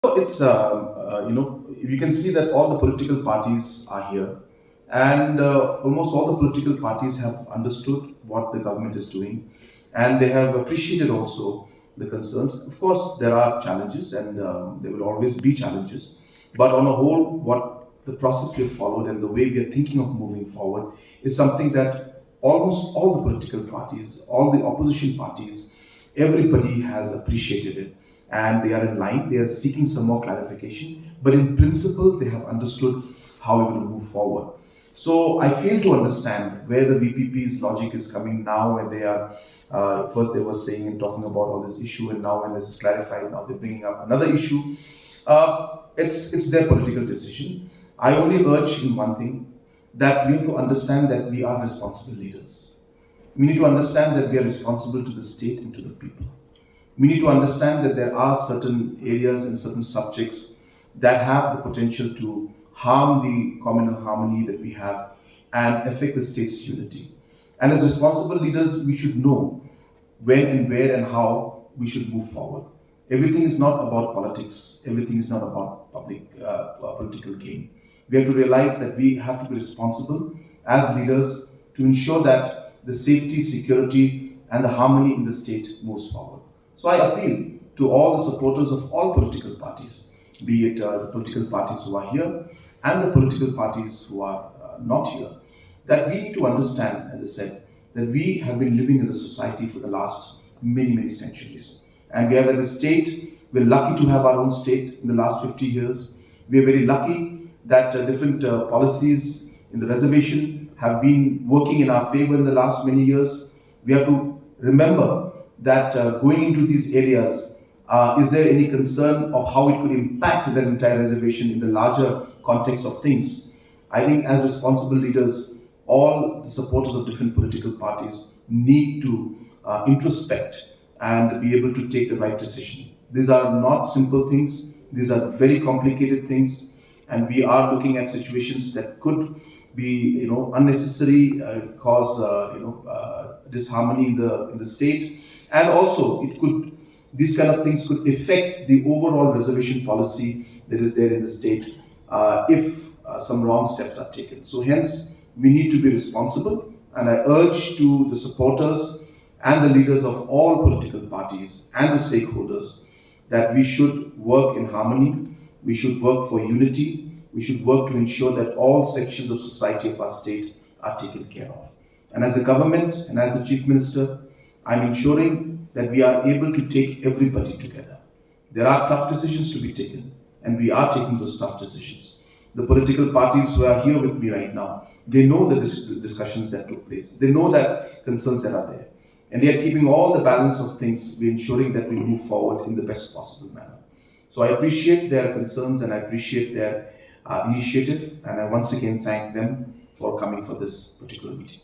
It's you can see that all the political parties are here, and almost all the political parties have understood what the government is doing, and they have appreciated also the concerns. Of course, there are challenges, and there will always be challenges. But on a whole, what the process we have followed and the way we are thinking of moving forward is something that almost all the political parties, all the opposition parties, everybody has appreciated it, and they are in line. They are seeking some more clarification, but in principle, they have understood how we're going to move forward. So I fail to understand where the VPP's logic is coming now, when they are first they were saying and talking about all this issue, and now when this is clarified, now they're bringing up another issue. It's their political decision. I only urge in one thing, that we have to understand that we are responsible leaders. We need to understand that we are responsible to the state and to the people. We need to understand that there are certain areas and certain subjects that have the potential to harm the communal harmony that we have and affect the state's unity. And as responsible leaders, we should know when and where and how we should move forward. Everything is not about politics. Everything is not about political gain. We have to realize that we have to be responsible as leaders to ensure that the safety, security, and the harmony in the state moves forward. So I appeal to all the supporters of all political parties, be it the political parties who are here and the political parties who are not here, that we need to understand, as I said, that we have been living as a society for the last many, many centuries. And we have at the state, we're lucky to have our own state in the last 50 years. We are very lucky that different policies in the reservation have been working in our favor in the last many years. We have to remember that going into these areas, is there any concern of how it could impact the entire reservation in the larger context of things? I think as responsible leaders, all the supporters of different political parties need to introspect and be able to take the right decision. These are not simple things. These are very complicated things, and we are looking at situations that could be, unnecessary, cause, disharmony in the state, and also these kind of things could affect the overall reservation policy that is there in the state if some wrong steps are taken. So hence, we need to be responsible, and I urge to the supporters and the leaders of all political parties and the stakeholders that we should work in harmony, we should work for unity, we should work to ensure that all sections of society of our state are taken care of. And as a government and as the Chief Minister, I'm ensuring that we are able to take everybody together. There are tough decisions to be taken, and we are taking those tough decisions. The political parties who are here with me right now, they know the discussions that took place. They know that concerns that are there. And they are keeping all the balance of things. We're ensuring that we move forward in the best possible manner. So I appreciate their concerns, and I appreciate their initiative, and I once again thank them for coming for this particular meeting.